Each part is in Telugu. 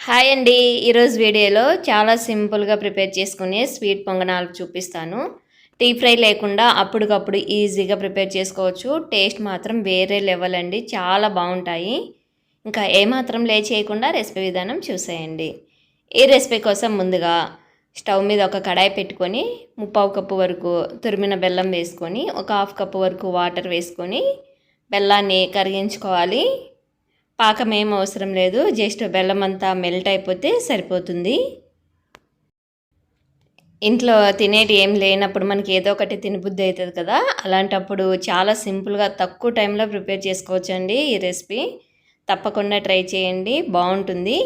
హాయ్ అండి. ఈరోజు వీడియోలో చాలా సింపుల్గా ప్రిపేర్ చేసుకునే స్వీట్ పొంగనాలు చూపిస్తాను. టీ ఫ్రై లేకుండా అప్పటికప్పుడు ఈజీగా ప్రిపేర్ చేసుకోవచ్చు. టేస్ట్ మాత్రం వేరే లెవెల్ అండి, చాలా బాగుంటాయి. ఇంకా ఏమాత్రం లే చేయకుండా రెసిపీ విధానం చూసేయండి. ఈ రెసిపీ కోసం ముందుగా స్టవ్ మీద ఒక కడాయి పెట్టుకొని 3/4 కప్పు వరకు తురిమిన బెల్లం వేసుకొని, ఒక 1/2 కప్పు వరకు వాటర్ వేసుకొని బెల్లాన్ని కరిగించుకోవాలి. పాకం ఏం అవసరం లేదు, జస్ట్ బెల్లం అంతా మెల్ట్ అయిపోతే సరిపోతుంది. ఇంట్లో తినేటి ఏం లేనప్పుడు మనకి ఏదో ఒకటి తినబుద్ధి అవుతుంది కదా, అలాంటప్పుడు చాలా సింపుల్గా తక్కువ టైంలో ప్రిపేర్ చేసుకోవచ్చండి. ఈ రెసిపీ తప్పకుండా ట్రై చేయండి, బాగుంటుంది.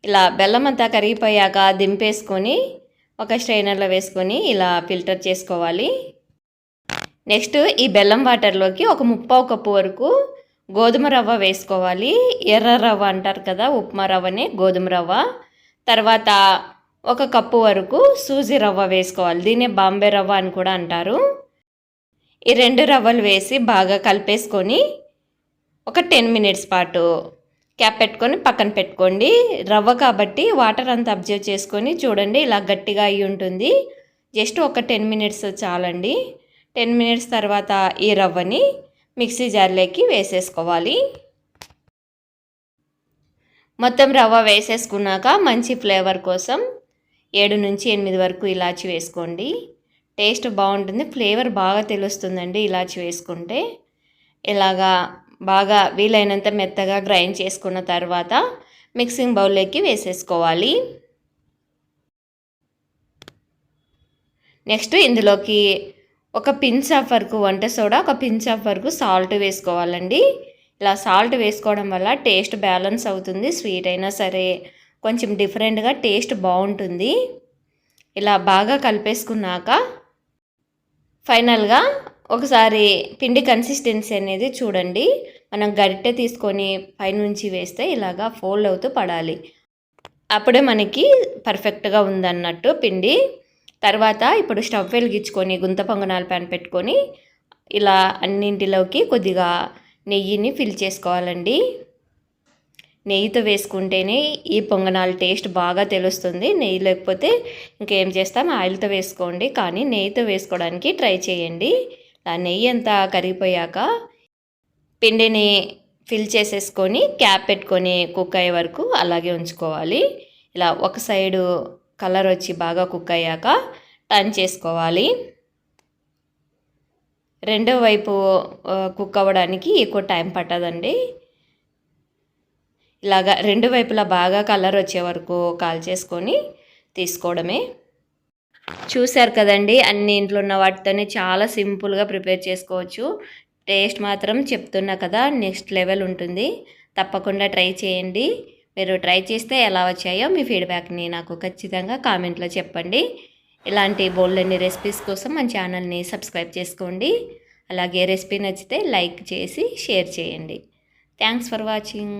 ఇలా బెల్లం అంతా కరిగిపోయాక దింపేసుకొని ఒక స్ట్రైనర్లో వేసుకొని ఇలా ఫిల్టర్ చేసుకోవాలి. నెక్స్ట్ ఈ బెల్లం వాటర్లోకి ఒక 3/4 కప్పు వరకు గోధుమ రవ్వ వేసుకోవాలి. ఎర్ర రవ్వ అంటారు కదా, ఉప్మా రవ్వనే గోధుమ రవ్వ. తర్వాత 1 కప్పు వరకు సూజీ రవ్వ వేసుకోవాలి. దీన్నే బాంబే రవ్వ అని కూడా అంటారు. ఈ 2 రవ్వలు వేసి బాగా కలిపేసుకొని ఒక 10 మినిట్స్ పాటు క్యాప్ పెట్టుకొని పక్కన పెట్టుకోండి. రవ్వ కాబట్టి వాటర్ అంతా అబ్జర్వ్ చేసుకొని చూడండి, ఇలా గట్టిగా అయి ఉంటుంది. జస్ట్ ఒక 10 మినిట్స్ చాలండి. 10 మినిట్స్ తర్వాత ఈ రవ్వని మిక్సీ జార్లోకి వేసేసుకోవాలి. మొత్తం రవ్వ వేసేసుకున్నాక మంచి ఫ్లేవర్ కోసం 7 నుంచి 8 వరకు ఇలాచి వేసుకోండి. టేస్ట్ బాగుంటుంది, ఫ్లేవర్ బాగా తెలుస్తుందండి ఇలాచి వేసుకుంటే. ఇలాగా బాగా వీలైనంత మెత్తగా గ్రైండ్ చేసుకున్న తర్వాత మిక్సింగ్ బౌల్లోకి వేసేసుకోవాలి. నెక్స్ట్ ఇందులోకి ఒక పించ్ ఆఫ్ వరకు వంట సోడా, ఒక పించ్ ఆఫ్ వరకు సాల్ట్ వేసుకోవాలండి. ఇలా సాల్ట్ వేసుకోవడం వల్ల టేస్ట్ బ్యాలెన్స్ అవుతుంది. స్వీట్ అయినా సరే కొంచెం డిఫరెంట్గా టేస్ట్ బాగుంటుంది. ఇలా బాగా కలిపేసుకున్నాక ఫైనల్గా ఒకసారి పిండి కన్సిస్టెన్సీ అనేది చూడండి. మనం గరిటె తీసుకొని పైనుంచి వేస్తే ఇలాగా ఫోల్డ్ అవుతూ పడాలి. అప్పుడే మనకి పర్ఫెక్ట్గా ఉందన్నట్టు పిండి. తర్వాత ఇప్పుడు స్టవ్ వెలిగించుకొని గుంత పొంగనాల ప్యాన్ పెట్టుకొని ఇలా అన్నింటిలోకి కొద్దిగా నెయ్యిని ఫిల్ చేసుకోవాలండి. నెయ్యితో వేసుకుంటేనే ఈ పొంగనాల టేస్ట్ బాగా తెలుస్తుంది. నెయ్యి లేకపోతే ఇంకేం చేస్తాం, ఆయిల్తో వేసుకోండి, కానీ నెయ్యితో వేసుకోవడానికి ట్రై చేయండి. ఆ నెయ్యి అంతా కరిగిపోయాక పిండిని ఫిల్ చేసేసుకొని క్యాప్ పెట్టుకొని కుక్ అయ్యే వరకు అలాగే ఉంచుకోవాలి. ఇలా ఒక సైడు కలర్ వచ్చి బాగా కుక్ అయ్యాక టర్న్ చేసుకోవాలి. రెండో వైపు కుక్ అవ్వడానికి ఎక్కువ టైం పట్టదండి. ఇలాగా రెండు వైపులా బాగా కలర్ వచ్చే వరకు కాల్చేసుకొని తీసుకోవడమే. చూశారు కదండి, అన్ని ఇంట్లో ఉన్న వాటితోనే చాలా సింపుల్గా ప్రిపేర్ చేసుకోవచ్చు. టేస్ట్ మాత్రం చెప్తున్నా కదా, నెక్స్ట్ లెవెల్ ఉంటుంది. తప్పకుండా ట్రై చేయండి. మీరు ట్రై చేస్తే ఎలా వచ్చాయో మీ ఫీడ్బ్యాక్ని నాకు ఖచ్చితంగా కామెంట్లో చెప్పండి. ఇలాంటి బోల్డన్ని రెసిపీస్ కోసం మన ఛానల్ని సబ్స్క్రైబ్ చేసుకోండి. అలాగే రెసిపీ నచ్చితే లైక్ చేసి షేర్ చేయండి. Thanks for watching.